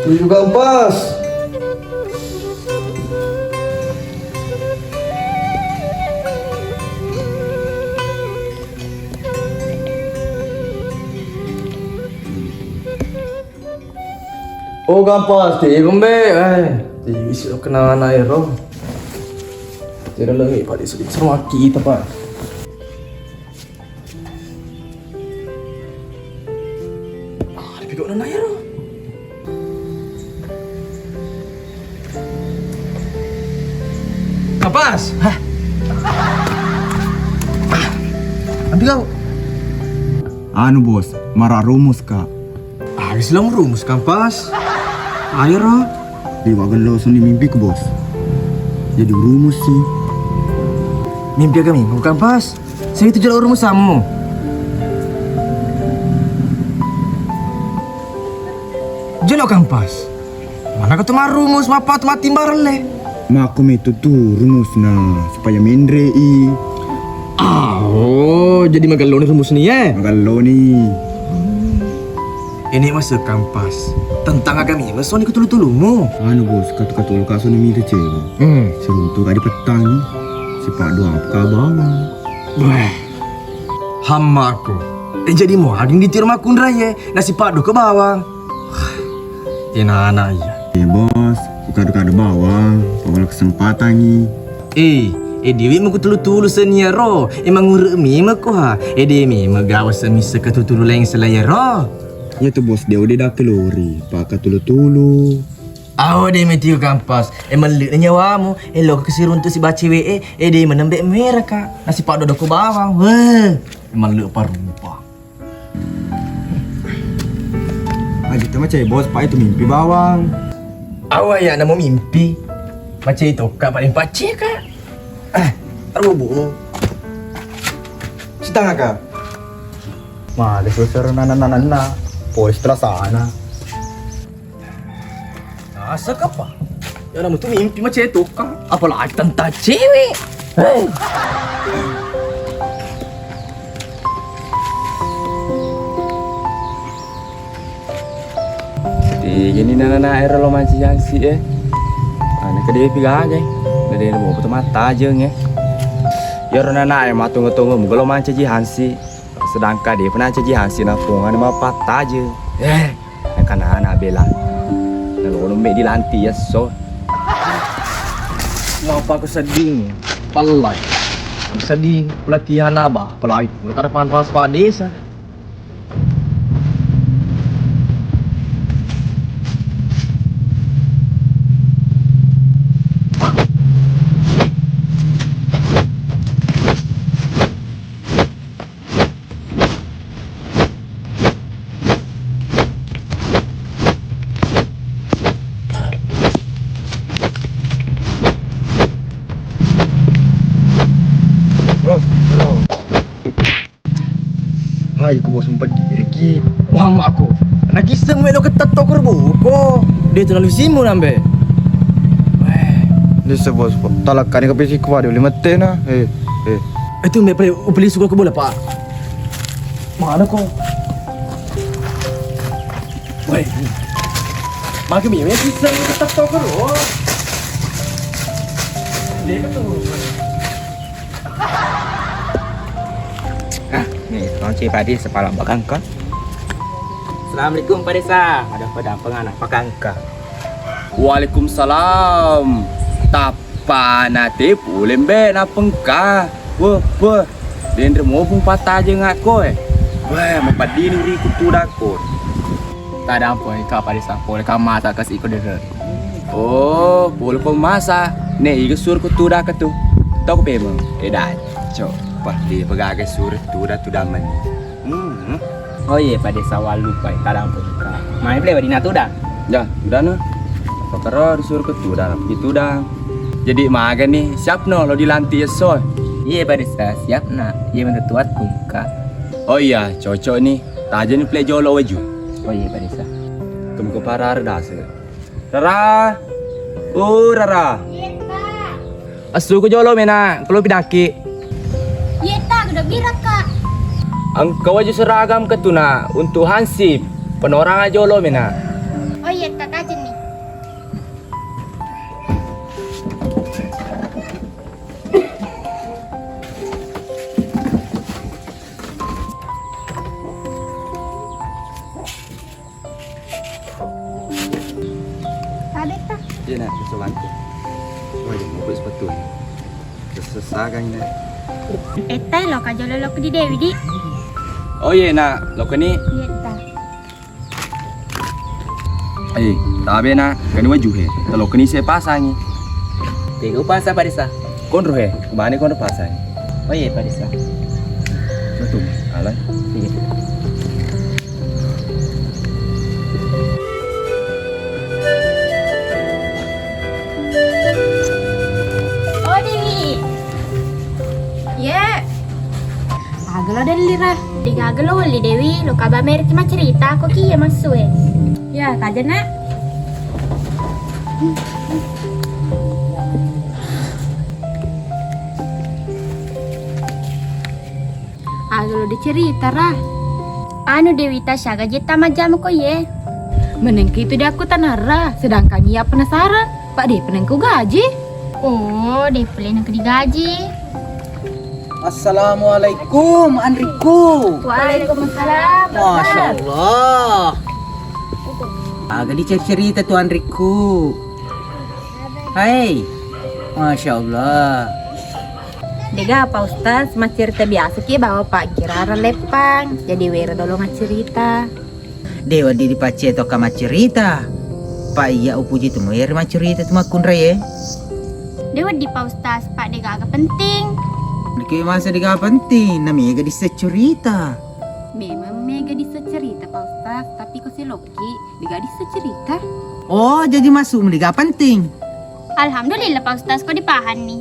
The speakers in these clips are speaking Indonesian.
Lu juga ampas. Oh gampas, di gombe, di isi kenalan air roh. Tidak lagi pak di seru kita pak. Dipikir air roh. Gampas, nanti kau. Anu bos, marah rumus kak. Habis lang rumus gampas. Air roh. Di wagel langsung di mimpi ke bos. Jadi rumus sih. Mimpi kami, bukan pas. Saya itu jalan rumus sama. Jalan kampas. Mana ketemu rumus, mapat mati barle. Makom itu tuh rumus nah supaya mendre i. Oh, jadi magalon rumus nih ya? Magalo nih. Ini masuk kampas. Tentang agami, masuk ikut tulu-tulumu. Anu bos, kata-kata kaso nih mimpi cewek. Seruntuk kali petang nih. Si Pak Doa apa bawang. Wah, hamba aku. Jadi mau lagi di rumahku raya. Nasi padu ke bawang. Ina anak ya. Ya bos, kado-kado bawang. Pokoknya kesempatan nih. Dewi mau tulu-tulu senia ro. Emang nguruk mi aku ha. Dewi magawas mi sekatulu lain selaya ro. Ya tuh bos, dia udah dah kelori. Pakai tulu-tulu. Aw, dia meti kampas. Emang lek nyawamu. Lo kesirun tu si baci we. Dia menembek merah kak. Nasi pak dodo ku bawang. Wah, emang lek parupa. Kita macam bos, Pak itu mimpi bawang. Awak ya nama mimpi. Macam itu kak paling paci kak. Terbubu. Setengah kak. Malah susah nana. Pois setelah sana. Asa ka pa? Ya naman tu mimpi macam itu kak. Apalagi tentang cewek. Gini nana air lo manci yang si ane kede piga aja kede mau putus mata aja nge ya nana air mah tunggu mungkin lo manci hansi sedangkan dia pernah manci hansi napungan mah patah aja karena anak bela lalu nombek di lantai ya so Ngapa aku sedih? Palai. Aku sedih pelatihan abah. Palai. Mereka ada panas pada desa. Hai, aku bos sempat lagi. Wah, mak aku. Lagi semua lo ketat tokor buko. Dia terlalu simu nambe. Lisa bos, talakan ke pesi kuat dia 5 ten nah. Itu me beli suka ke bola, Pak. Mana kau? Weh. Mak kami lagi semua ketat tokor. Dia betul. nih kunci padi sepala bakangka. Assalamualaikum Pak Desa. Ada pada penganak pakangka. Waalaikumsalam. Tapa nate pulembe na pengka. Wah. Dendre mau pun patah aja ngak koe. Wah, mau padi ni riku tudako. Tak ada apa ni Pak Desa. Boleh kama tak kasih ikut dere. Oh, boleh kau masa. Nih, iku sur ku tudak tu. Tahu pemang. Dah, cok. Pasti pegagai surat tu dah tu daman. Oh iya pada sawal lupa kadang pun main play di natu dah. Ya, udah no. Pakaro disuruh ke tu dah, itu dah. Jadi makan nih, siap no lo dilantik ya so. Iya pada siap nak. Iya menurut tuat kak. Oh iya, cocok nih. Taja nih play jolo waju. Oh iya pada sa. Temu ke para dah se. Rara. Rara. Iya, Kak. Asu ke jolo mena, kalau pidaki. Iya, Kak. Udah birak, Kak. Engkau aja seragam ke tuna untuk hansip. Penorang aja lo mena. Oh iya, Kak. Aja nih. Iya nak, besok bantu. Wah, jangan mau sepatu. Sesah kan ini. Eta lo ka jolo lo di Dewi di. Oh iya nak, lo kini. Yeta. Tabe nak, kani waju he. Lo kini saya pasang ni. Tiga pasa Pak Desa. Konro he, kemana konro pasang? Oh iya Pak Desa. Betul. Alah. Iya. Oh Dewi. Ye. Agalo dan lira. Tiga agalo wali Dewi. Lo kabar merek mah cerita kok kia masuk Ya, kaja nak. Agalo dicerita rah. Anu Dewi Tasya gaji tamajam ko ye. Menengki itu dia aku tanara, sedangkan ia penasaran. Pak deh penengku gaji. Oh, Dewi pelin yang digaji. Assalamualaikum Andriku. Waalaikumsalam. Masya Allah. Agak dicerita tuh Andriku. Hai. Masya Allah. Dega Pak Ustaz, mas cerita biasa ki bawa Pak Kiraran lepang. Jadi wera dulu cerita. Dewa di pace to kama cerita. Pak iya upuji tu moyer ma cerita tu makun raye. Dewa di Pak Ustaz, Pak Dega agak penting. Dikit masa diga penting nami ga di cerita. Memang mega bisa cerita Pak Ustaz, tapi kok si Loki dega bisa cerita. Oh, jadi masuk diga penting. Alhamdulillah Pak Ustaz, kok dipahan nih.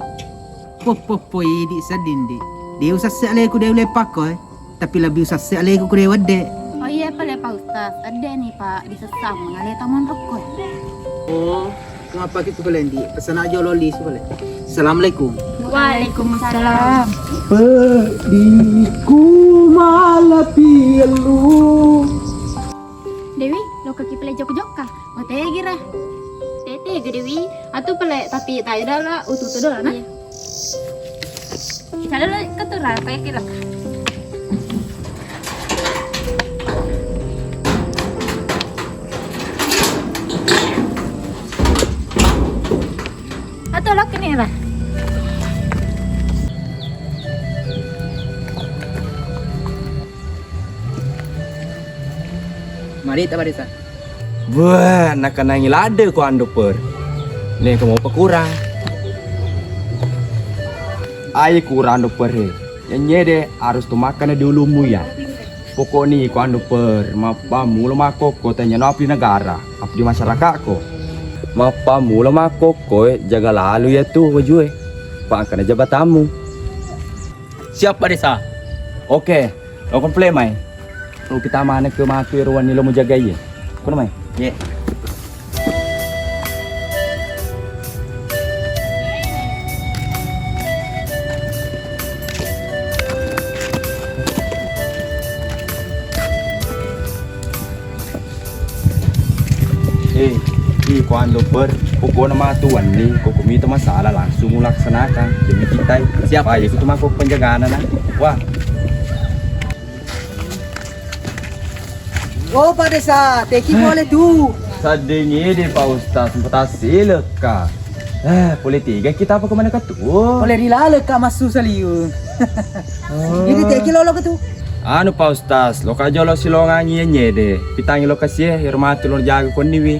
Po di sadin di. Dia usah sekali aku dia boleh pakai, tapi lebih usah sekali aku dia wade. Oh iya Pak Ustaz, ada nih Pak di sesam mengalir taman rokok. Oh, kenapa gitu kalian di? Pesan aja loli boleh. Assalamualaikum. Waalaikumsalam. Pediku malah pilu. Dewi, lo kaki pelai jok-jok kah? Oh teh gira. Tete ke Dewi. Atuh pelek tapi tak ada lah utuh dulu nah. Kita dulu keturah, kayak kira. Atau lo kene lah. Mari tak Pak Desa. Wah, nak kena ngilade ko ando per. Nih kamu apa kurang? Ai kurang ando per he. Yang de harus tu makan dulu mu ya. Pokok ni ko ando per, mapa mula mako ko tanya no api negara, api di masyarakat ko. Mapa mula mako ko jaga lalu ya tu wajue. Pak kena jabatamu. Siap Pak Desa. Oke, lo komplain mai. Lo kita mana ke matu ruan ni lo mau jaga ye. Kono mai. Ye. Kuan doper, pokok nama tuan ni, kok minta masalah langsung melaksanakan demi kita. Siapa ya? Itu makuk penjagaan anak. Wah, Oh Pak Desa, teki boleh tu. sadingi deh Pak Ustaz, sempat hasil kah? Boleh tiga kita apa kemana ke tu? Boleh dilala kak masuk saliu. Ini teki lolo ke tu. Anu Pak Ustaz, lo kajo lo silongan nye deh. Pitangi lo kasih, hormati lo jaga koniwi.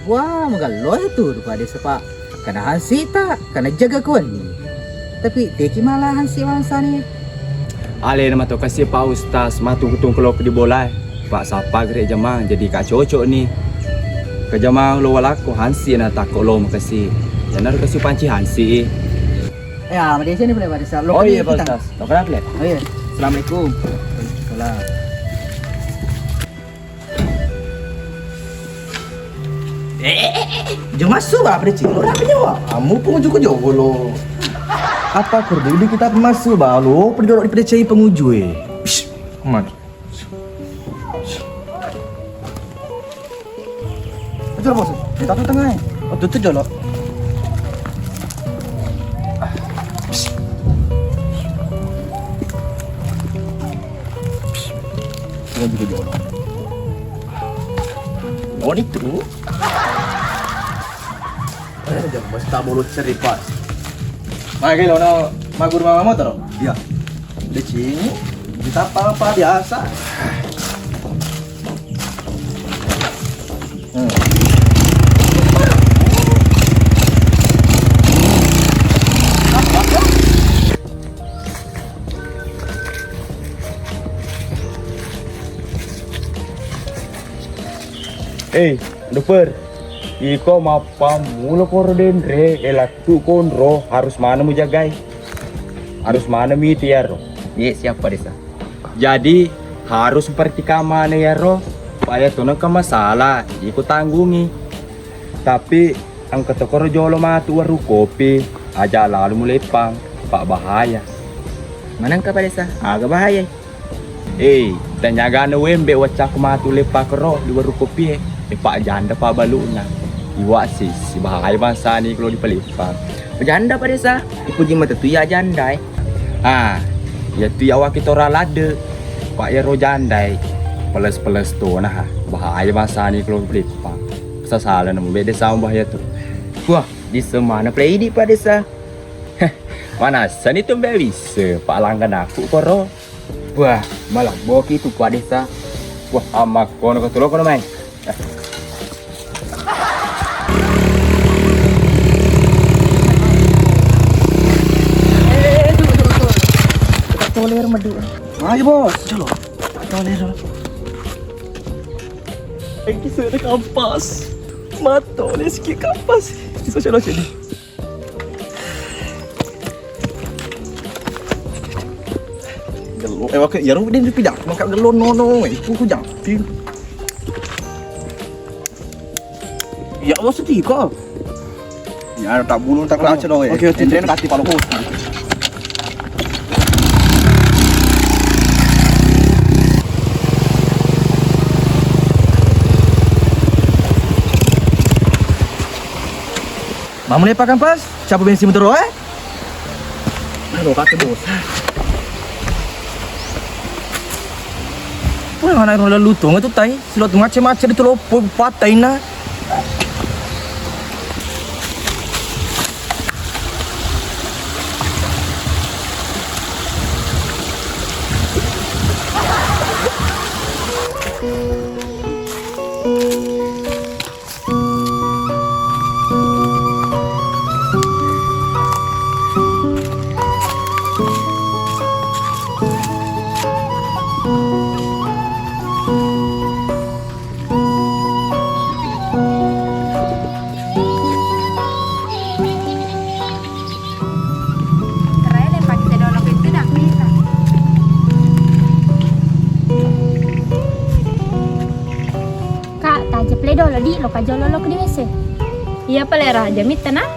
Wah, magalo itu Pak Desa Pak. Kana hansi tak, kana jaga kawan ni. Tapi teki malah hansi mangsa ni. Ale nama tu kasih Pak Ustaz, matu kutung kalau ke di bola. Pak sapa gerak jamang jadi kak cocok ni. Ke jamang lo walaku hansi na takut lo makasih. Jangan kasih panci hansi. Ya, Pak Desa ni boleh Pak Desa. Oh iya Pak Ustaz, tak kenapa le? Oh iya. Assalamualaikum. Waalaikumsalam. Jangan masuk lah pada cik. Lo dah penyawa. Kamu penguju ke jauh lo. Apa kerja ini kita masuk bah lo. Pergi dorok daripada cari penguju eh. Shh. Amat. Betul bos. Kita tu tengah eh. Oh tu jolok. Penguju ke jauh. Oh itu. Mas tak boleh ceripas. Magi lo no magur mama motor. Iya. Di sini kita apa biasa. Duper. Iko mapa mula korden re elatu konro harus mana mu jagai. Harus mana mi tiaro. Ye, siapa desa? Jadi harus seperti kamane ya ro. Supaya tuh ke masalah, ikut tanggungi. Tapi ang ketokoro jolo matu waru kopi, aja lalu mulai pang, pak bahaya. Manang ka pa desa? Aga bahaya. Tanyaga na wembe wacak matu lepak ro di waru kopi pak janda pa baluna. Iwa si bahaya masa ni kalau di pelipang. Janda pa desa? Ipuji mata tu ya janda. Ya tu ya kita ora lade. Pak ya ro jandai. Peles tu nah bahaya masa ni kalau di pelipang. Sasalah namu beda sama bahaya tu. Wah, di semana play di pa desa. Mana sani tu bisa pak langgan aku koro. Wah, malah boki tu pa desa. Wah amak kono ketulo kono main. Toler madu. Ayo bos. Chalo. Toler. Iki sudah kampas. Matoles ki kampas. Bisa chalo sini. Gelo. Wak ya ro din pidak. Maka gelo no. Ku jang. Ya bos tiko. Ya tak bulu tak kerasa dong. Oke, Enden kati palu bos. Mamu lepak kampas? Capu bensin motor eh? Aduh kati bos. Wah, mana orang lalu tu itu tai. Silot macam-macam itu lo patah na. Di lo kajolo lo ke WC. Iya palera jamit tanah.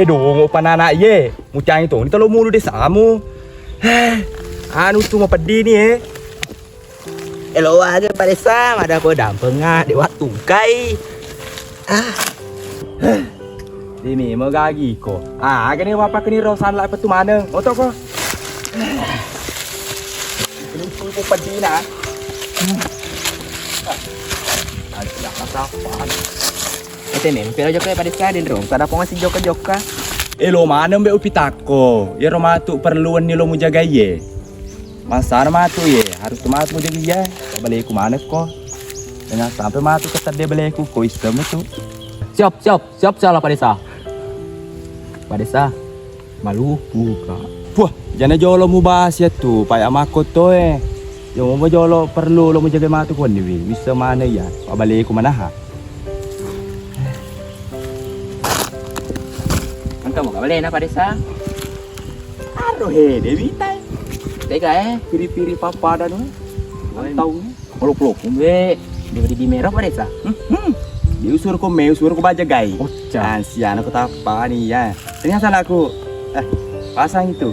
Dong panana ye. Mucang itu ni talo mulu desamu. Anu tu mau pedi ni Elo aga pa desa, ada ko dampeng nga di waktu kai. Ini mau gagi ko. Kani apa kani rosan lah petu mana? Oto ko. Ini tu pedi na. Ada apa? Ete nempel aja pa desa din rong. Tada ko nga si joka-joka. Lo mana mbak upitako? Ya romatu perluan ni lo mu jaga ye. Masa matu ye, harus matu mu jaga ye. Balik ku mana ko? Jangan sampai matu ketar dia balik ku istem itu. Siap salah pa desa. Pa desa. Malu buka. Wah, jangan jolo mu bahas ya tu, payah makot to Yo mau jolo perlu lo mu jaga matu ko ni bisa mana ya? Balik ku mana ha? Kamu ka balik na pa desa. Aro Dewi tay. Teka Piri-piri papada no. Tahu ni. peluk-peluk be di merah pa desa. Diusur ko baja gai. Sian aku tapa nih ya. Ternyata aku pasang itu.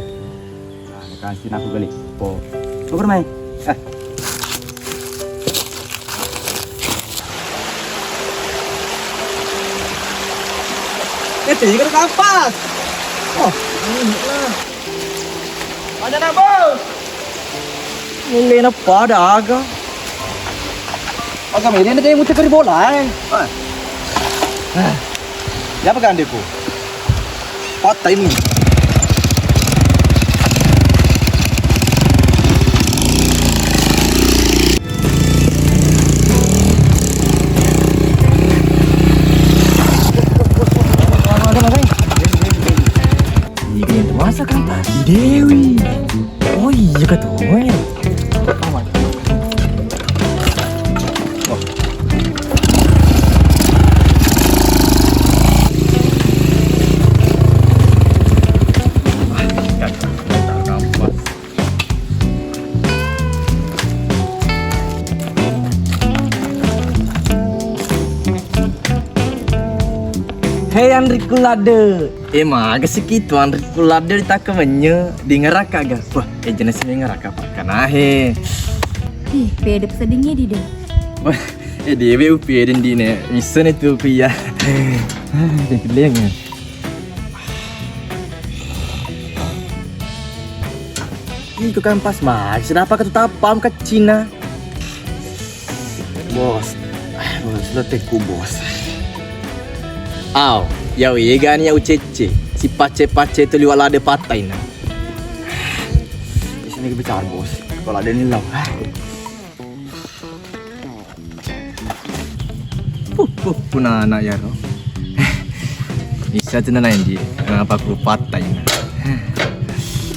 Kasih aku balik. Po. Bermain. Tiga kampas. Oh, ini lah. Ada nak bos? Ini apa ada aga? Aga ini ada yang muter kari bola Ya apa kan deku? Patah ini. Masa kan tadi Dewi? Oh iya katanya. Hei Andri Kulade, emang segitu Andri Kulade ditakamannya di ngeraka gak? Wah, jenisnya ngeraka pak, karena Ih, pedep sedingnya di deh. wah, dewe upirin di ne, misalnya tuh kuya, dekeleng. Ini ke kampas mas, kenapa kata tapam ke Cina? Bos, lo teku bos. Aw, ya kan ya ucece. Si pace-pace itu liwat lade patai nah. Di sini bicara bos. Kalau ada ni lau. Puna anak ya roh. Bisa tu nana yang kenapa aku patai nah.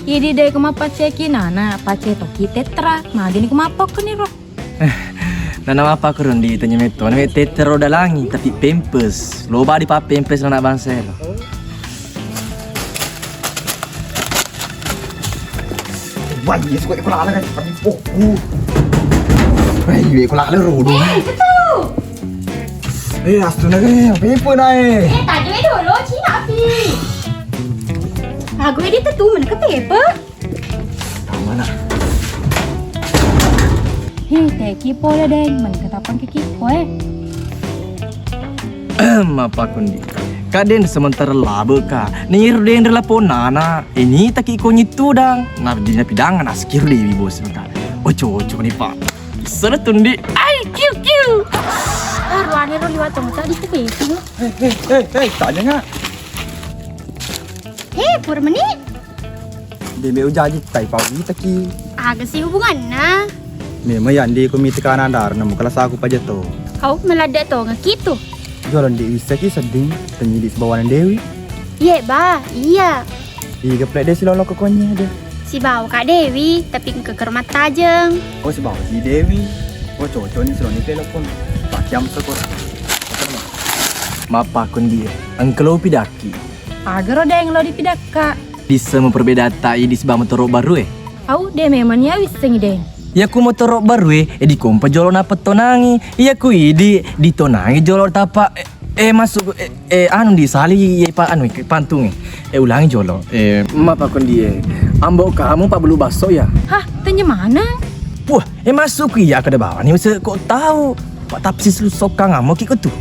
Ini deh kemapa cekin nana, pace toki tetra. Nah, dini kemapa ke nih roh? Nana apa kurang di tanya meto. Nana tetero dalangi tapi pempes. Loba di pa pempes anak bangsa lo. Wah, iya suka ikut kan? Penipuku. Wah, iya ikut lala rodo. Astunya kan, penipu naik. Tadi dulu Cina api. Aku ini tuh mana ke pepe? Mana? Hei, teki pola deh, man katapan ke kipo Apa kundi? Kaden sementara laba ka. Nir den relaponana. Ini tak iko nyitu dang. Nabdi pidangan askir dewi bos maka. Oco nih pak. Sana tundi. Ai kiu kiu. Ruannya lo liwat tong tadi ke pepe. Hei, tanya nggak? Hei, pur menit. Dia mau jadi tai pagi taki. Agak sih hubungannya. Memang yang di komite kanan dar, namun kelas aku paja tu. Kau meladak tuh ngekitu. Jalan di bisa ki seding, tenyi di sebawanan Dewi. Iya, bah. Iya. Iya, plek dia si lolo kokonya ada. Si bawa Kak Dewi, tapi ke kermat tajeng. Oh, si bawa si Dewi. Oh, cocok ni seloni telepon. Pak jam sekor. Mapa kundi. Engkau pidaki. Agar ada yang lo dipidaka. Bisa memperbeda tai di sebuah motor baru Au, deh memangnya wis sengi deh. Ya ku motor baru di kompa jolon apa tonangi. Ya ku di tonangi jolon tapa masuk anu di sali pak anu pantung ulangi jolon mapa kundi ambok kamu pak belu baso ya. Hah, tanya mana? Wah, masuk ya ke bawah nih bisa kok tahu. Pak tapsis lu sokang ngamuk ikut tuh.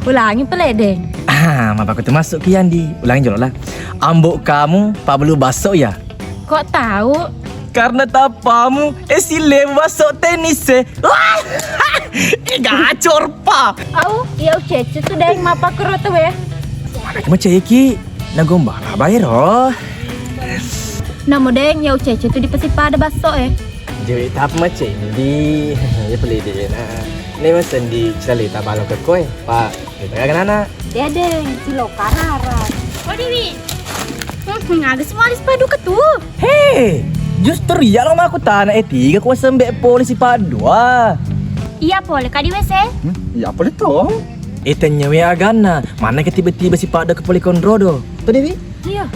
Ulangi pele deh. Mapa ku tuh masuk ke Yandi. Ulangi jolon lah. Ambok kamu pak belu baso ya. Kok tahu? Karena tapamu si lewat sok tenis Wah, gacor pa. Au, iya cece tuh deh mapa keroto ya. Macam ceki nagombah lah bayar oh. Namo deh ya cece tuh di pada baso Jadi tap macam di ya beli deh nah. Ini macam di cerita balok ke koi pak. Kita kan anak. Dia deh si lokarara. Oh Dewi. Agak semua alis padu ke tuh. Hei, justru ya lo aku tanah tiga kuasa mbak polisi padua. Iya boleh Kak di WC. Ya apa itu? Tanya we agana, mana ke tiba-tiba si pada ke polikon rodo. Tuh Dewi? Iya.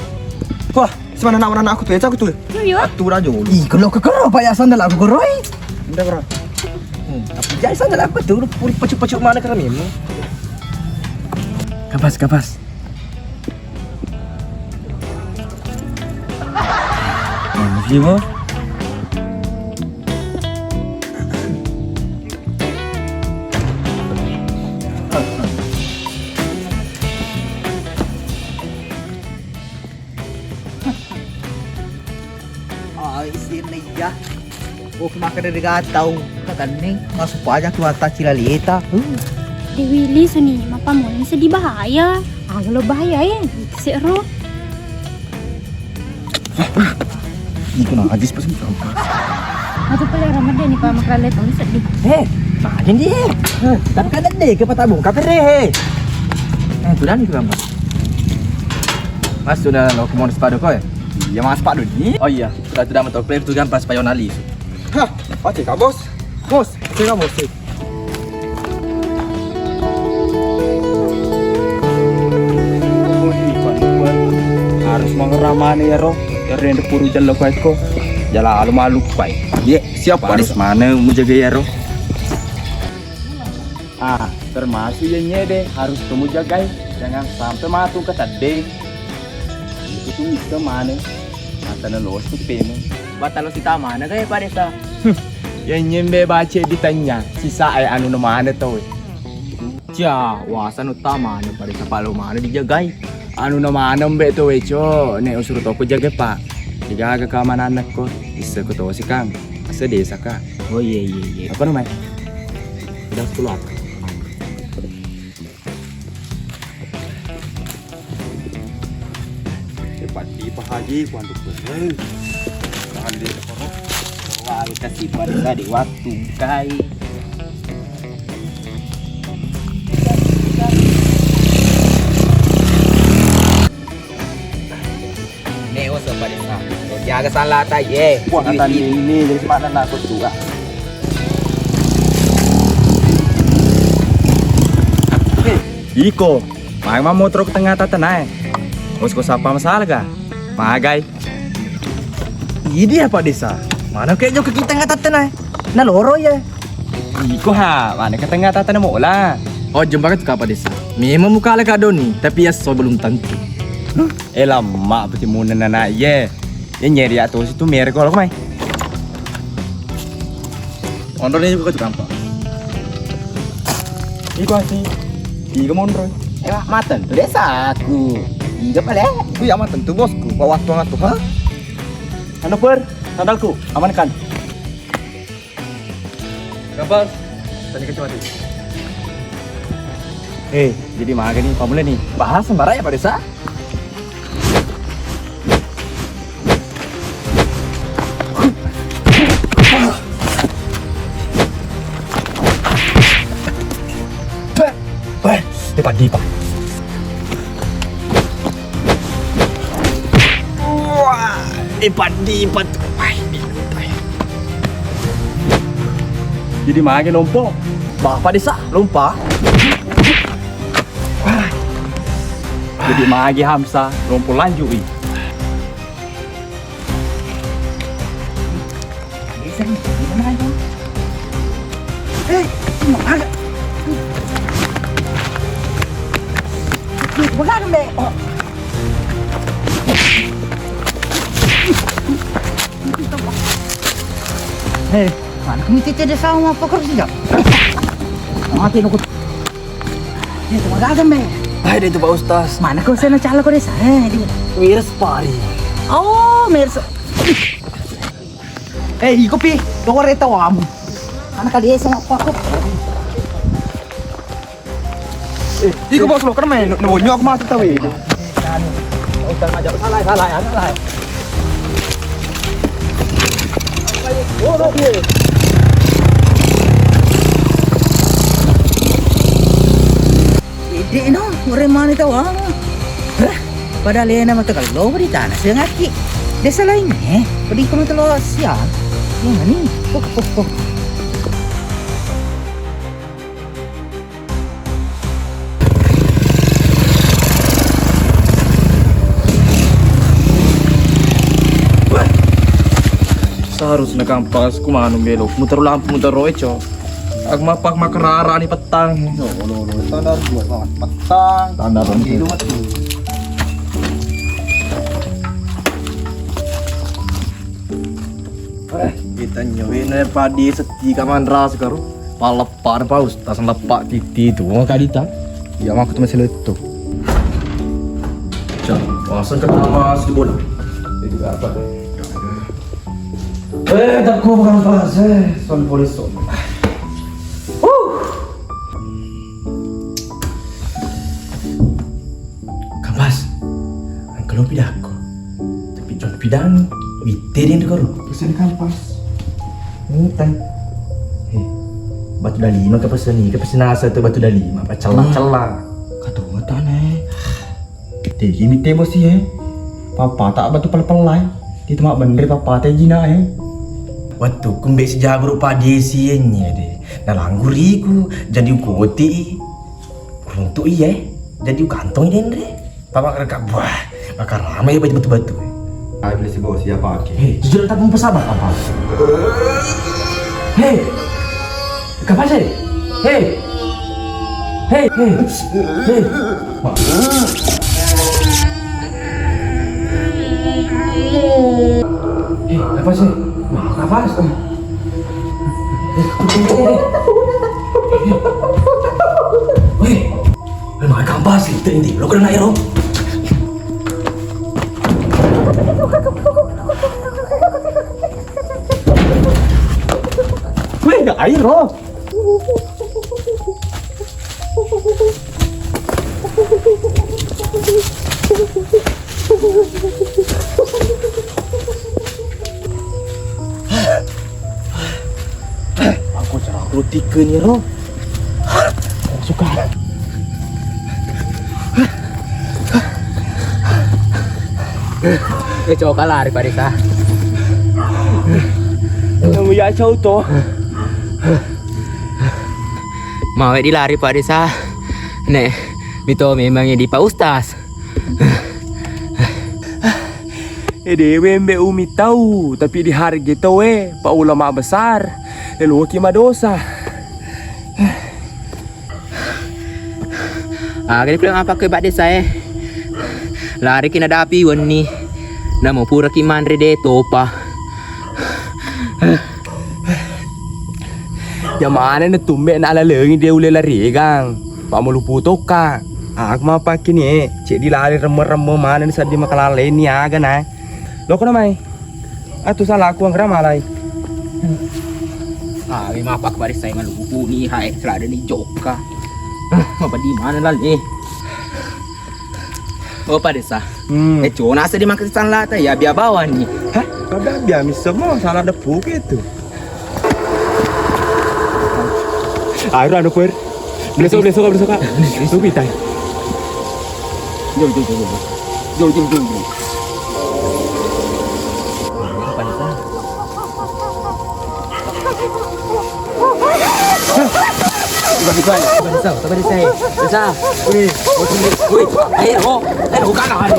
Wah, semana nak aku tuh, aku tuh. Yuk. Atur aja dulu. Ih, kalau kekero pak ya sandal aku geroi. Udah bro. Tapi jadi sandal aku tuh puri pacuk-pacuk mana keramimu. Kapas. Gimana? Semakin dari gatau. Kata nih, masuk aja ke mata cilalita. Dewi li suni mapa mo sedih bahaya. Agak lo bahaya ya. Seru. Iko na hadis pa sa kampas. Atau pala Ramadan nih Pak makralet on sedih. Makin dia. Tapi kan deh ke patabong kapere. Sudah nih ke kampas. Mas sudah lo kemana sepadu kau ya? Iya mas Pak Doni. Oh iya, sudah mentok player tu kan pas payonali. Hah, oke kak bos. Bos, saya bos sih. Harus mengeramani ya roh. Karena puru jalan kau itu. Jalan alu-alu kau. Ye, siapa harus mana mau jaga ya roh? Termasuk yang nyede harus kamu jaga. Jangan sampai matu ke tadi. Itu tuh bisa mana? Mata nalos tuh pemu. Batal si tama na kayo pare sa. Yang nyembe baca ditanya, sisa ay ano naman ito eh. Tiya, wasan utama na pare sa palo mana dijagay. Ano naman ang beto eh, cho. Ne, usuro to ko jaga pa. Digaga ka man anak ko. Isa ko to si Kang. Asa desa ka. Oh iya. Apa naman? Udah keluar. Cepat di pahaji kuantuk ko. Tahan di ko. Wah, kasih pada di waktu kai. Neo sa pada sa. Jaga salah ta ye. Wah, kata ini dari mana nak aku juga. Iko, mau motor ke tengah tatanay. Bos ko sapa masalah ga? Magay. Ini apa desa? Mana kayaknya ke kita nggak tatanay? Naloro ya. Iko ha, mana ke tengah tatanay mo lah. Oh jembaran itu apa desa? Memang muka ala kadoni, tapi ya so belum tentu. Lama pati muna na na ye. Yan nyeri ato situ mere ko may. Ondornya juga ke kampas. Iko asi. Iko mondro. Matan tu desa aku. Iga pala. Ku ya matan tu bosku. Bawa waktu ngatu ha. Ano per? Sandalku, amankan. Kampas, tadi ke mati. Jadi maga nih, pamula nih. Bahas sembarang ya Pak Desa? Depan di Pak. Wah, depan di Pak. Jadi maga lompo. Bapak Desa, lupa. Jadi maga Hamsa, lompo lanjut ih. Mana kami tidak sama apa kerja tidak? Mati nukut. Ini cuma gagal be. Hai itu Pak Ustaz. Mana kau sana calo kau desa? Wiras pari. Oh, mersa. Iko pi, kau reta wamu. Mana kali sama apa? Iko bos lo kan main, nyok mati tahu itu. Ustaz ngajak salah. Ide no, orang mana tahu wamu. Padahal dia nama tegal lo beri tanah sengaki. Desa lainnya, beri kamu telo sial. Yang mana? Pok. Seharusnya kampas kumano belok muter lampu muter roeco. Ag mapak makarara ni petang. Standar buat banget petang. Standar Gitu mati. Kita nyawin padi seti kamandra sekarang. Palepan Pak Ustaz lepak titi itu mau kadita. Ya mak tu masih letu. Cak, wasan ke nama si bola. Itu apa tuh? Tak kau bukan pas soal polis soal. Kampas, kalau pidah aku, tapi jangan pidang, witerin kau. Pesan kampas. Ni tan. Batu dah 5 ke pesan asa tu batu dah 5, celah-celah. Kata mata ne. Tegi mite bosi Papa tak batu pelai. Di tempat bener papa teh jina Waktu kumbek sejak berupa desinya deh. Nah langguriku jadi ukoti. Untuk jadi kantong ini deh. Papa kerja buah, bakar ramai batu-batu. Ai boleh si bosi apa ke? Hei, jujur tak pun pesabar apa? Hei, kapan sih? Hei, hei, hei, hei. Hei, apa sih? Apa sih? Hei, memang kampas itu lo kena air lo. Weh, ada air loh. Aku cara rutikan ni loh. Aku suka. Coba lari pada sa. Kamu ya jauh toh. Mau dilari pada sa. Nek, mito memangnya di Pak Ustaz. Dewe mbe umi tahu, tapi di hari gitu Pak ulama besar. Leluhur kima dosa. Gani pulang apa ke pada saya? Lari kena dapi wani. Namo pura kiman rede topa. Yang mana na tumbe na alalengi dia ule lari gang. Pak mau lupu toka. Aku mau pakai ni. Cik di lari remeh-remeh mana ni sadi makalale ni aga na. Lo kena mai. Atu salah aku ang ramalai. Memang apa kepada saya malupu ni hai selada ni joka. Apa di mana lah ni? Oh pada sa. Cona asa di makan sanlat ya biar bawa ni. Hah? Kada biar semua salah depu gitu. Air anu per. Besok. Besok kita. Jom. Sabar saya. Bisa. Wih, air kanan.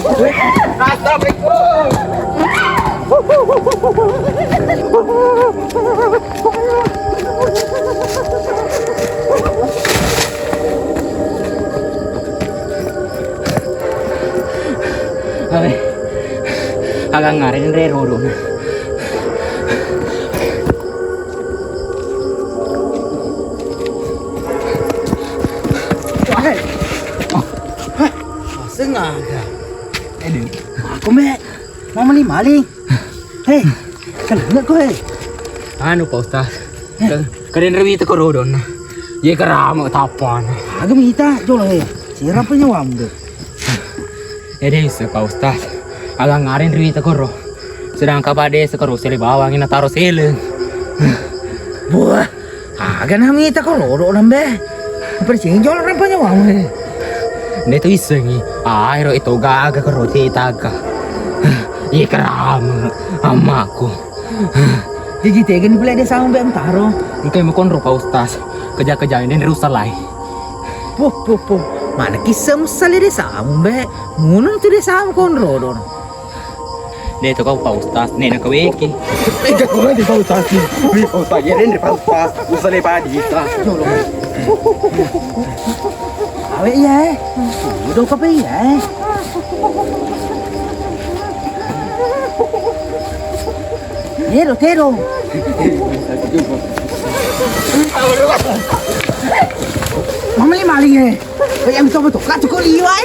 Assalamualaikum. Agak ngarin rero dong. Sengaja. Aku mau maling. Hei, kenapa kau Anu Pak Ustaz. Kalian rewi teko rodon. Ye kerama tapan. Aku minta jual Siapa punya wamdo? Bisa Pak Ustaz. Agak ngarin rewi teko ro. Sedang kabade sekaro sele bawang ina taro sele. Buah. Agak nak minta kau loro nambe. Percing jual orang punya wamdo. Neto isengi. Airo itu gaga keroti taga. Ye kerama amaku. Jadi tegen pula dia sama be taro. Ikai mo konro Pak Ustaz. Kerja-kerja ini rusak lai. Po. Mana kisah musali dia sama be. Munun tu dia sama konro don. Neto kau Pak Ustaz. Nena kaweki. Kau di Pak Ustaz. Pak Ustaz ya ni Pak Ustaz. Usah lepas di kita. Awe ya. Udah apa ya? Tero. Mama ni maling Kaya betul-betul kat cukup liwat